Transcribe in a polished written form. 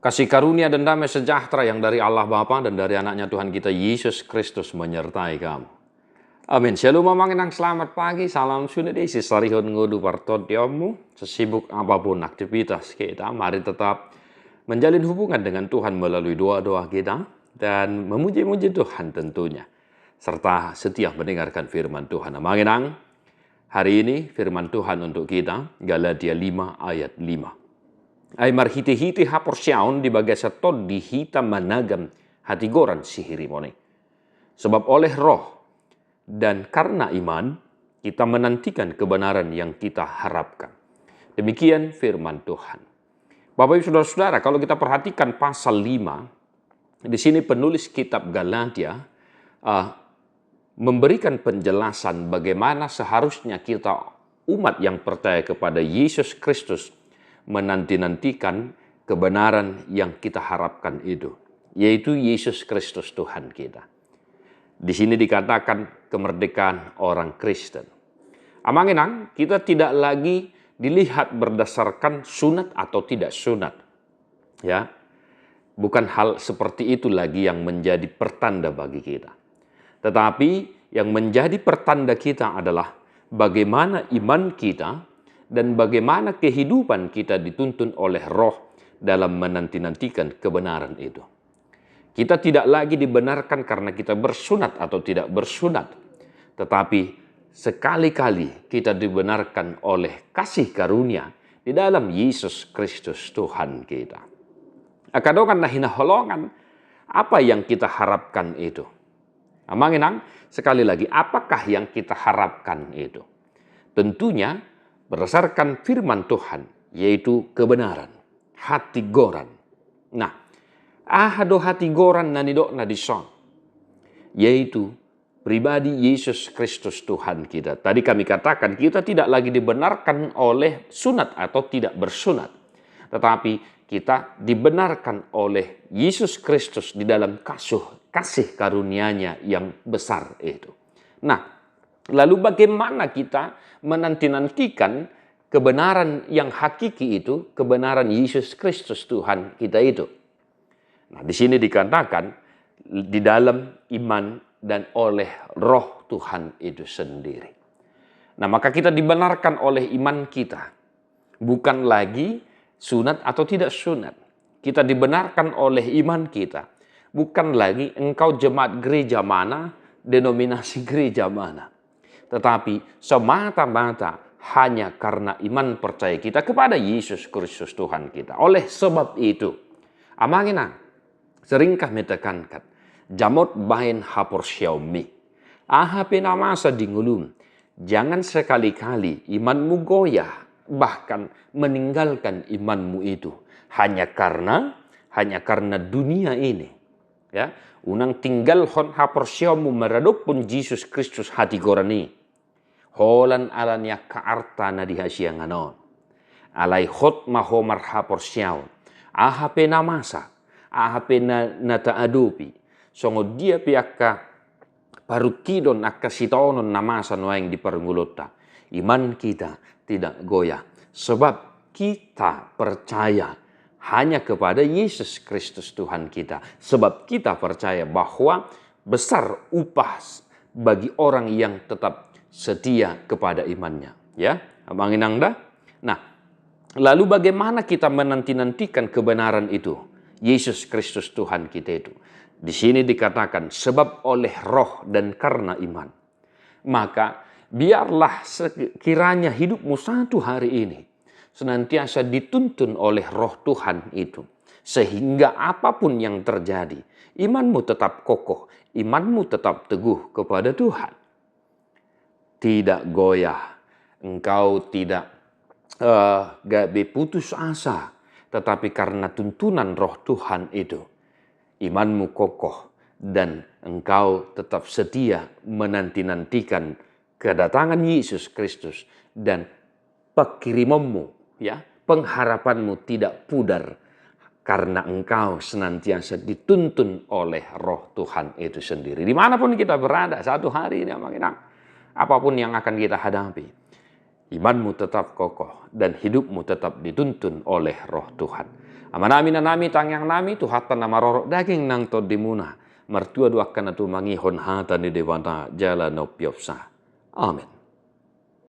Kasih karunia dan damai sejahtera yang dari Allah Bapa dan dari anaknya Tuhan kita Yesus Kristus menyertai kamu. Amin. Shalom mamanginang, selamat pagi, salam sunedesi, sarihon ngudu partodiomu, sesibuk apapun aktivitas kita, mari tetap menjalin hubungan dengan Tuhan melalui doa-doa kita dan memuji-muji Tuhan tentunya, serta setia mendengarkan firman Tuhan. Mamanginang, hari ini firman Tuhan untuk kita, Galatia 5 ayat 5. Ay marhiti-hiti hapor siyaon di bagai setod di hita managam hatigoran sihirimone. Sebab oleh roh dan karena iman, kita menantikan kebenaran yang kita harapkan. Demikian firman Tuhan. Bapak Ibu Saudara-saudara, kalau kita perhatikan pasal 5, di sini penulis kitab Galatia memberikan penjelasan bagaimana seharusnya kita umat yang percaya kepada Yesus Kristus menanti-nantikan kebenaran yang kita harapkan itu, yaitu Yesus Kristus Tuhan kita. Di sini dikatakan kemerdekaan orang Kristen. Amanginang, kita tidak lagi dilihat berdasarkan sunat atau tidak sunat. Ya, bukan hal seperti itu lagi yang menjadi pertanda bagi kita. Tetapi yang menjadi pertanda kita adalah bagaimana iman kita dan bagaimana kehidupan kita dituntun oleh roh dalam menanti-nantikan kebenaran itu. Kita tidak lagi dibenarkan karena kita bersunat atau tidak bersunat, tetapi sekali-kali kita dibenarkan oleh kasih karunia di dalam Yesus Kristus Tuhan kita. Akadokan na hinaholongan, apa yang kita harapkan itu? Amanginang, sekali lagi, apakah yang kita harapkan itu? Tentunya berdasarkan firman Tuhan, yaitu kebenaran, hatigoran. Nah, ahado hatigoran nanidok nadison, yaitu pribadi Yesus Kristus Tuhan kita. Tadi kami katakan kita tidak lagi dibenarkan oleh sunat atau tidak bersunat, tetapi kita dibenarkan oleh Yesus Kristus di dalam kasih karunia-Nya yang besar itu. Nah, lalu bagaimana kita menanti-nantikan kebenaran yang hakiki itu, kebenaran Yesus Kristus Tuhan kita itu? Nah, di sini dikatakan di dalam iman dan oleh roh Tuhan itu sendiri. Nah, maka kita dibenarkan oleh iman kita, bukan lagi sunat atau tidak sunat. Kita dibenarkan oleh iman kita, bukan lagi engkau jemaat gereja mana, denominasi gereja mana. Tetapi semata-mata hanya karena iman percaya kita kepada Yesus Kristus Tuhan kita. Oleh sebab itu, amanginang, seringkah metekankan, jamot bahin hapor xiaomi, ahape namasa dingulum, jangan sekali-kali imanmu goyah, bahkan meninggalkan imanmu itu hanya karena dunia ini. Ya, unang tinggal hon hapor xiaomu meradok pun Yesus Kristus hati gorani. Holan alanya kaarta na dihasya nganon. Alay hot mahomar hapor xiao. Ahape namasa, ahape na taadupi. Songo dia piaka parukidon akasitonon namasa noeng di parungulota. Iman kita tidak goyah. Sebab kita percaya hanya kepada Yesus Kristus Tuhan kita. Sebab kita percaya bahwa besar upah bagi orang yang tetap setia kepada imannya. Ya, amanginang dah. Nah, lalu bagaimana kita menanti-nantikan kebenaran itu? Yesus Kristus Tuhan kita itu. Di sini dikatakan sebab oleh roh dan karena iman. Maka biarlah sekiranya hidupmu satu hari ini senantiasa dituntun oleh roh Tuhan itu. Sehingga apapun yang terjadi, imanmu tetap kokoh, imanmu tetap teguh kepada Tuhan. Tidak goyah, engkau tidak gak berputus asa, tetapi karena tuntunan roh Tuhan itu, imanmu kokoh dan engkau tetap setia menanti-nantikan kedatangan Yesus Kristus dan pengirimanmu, ya, pengharapanmu tidak pudar karena engkau senantiasa dituntun oleh roh Tuhan itu sendiri. Dimanapun kita berada satu hari ini, apapun yang akan kita hadapi, imanmu tetap kokoh dan hidupmu tetap dituntun oleh roh Tuhan. Amanami na nami tangyang nami tu hatan na marorok daging nang to dimuna. Mertua duakan na tu mangihon hata ni dewanta jala no piopsa. Amen.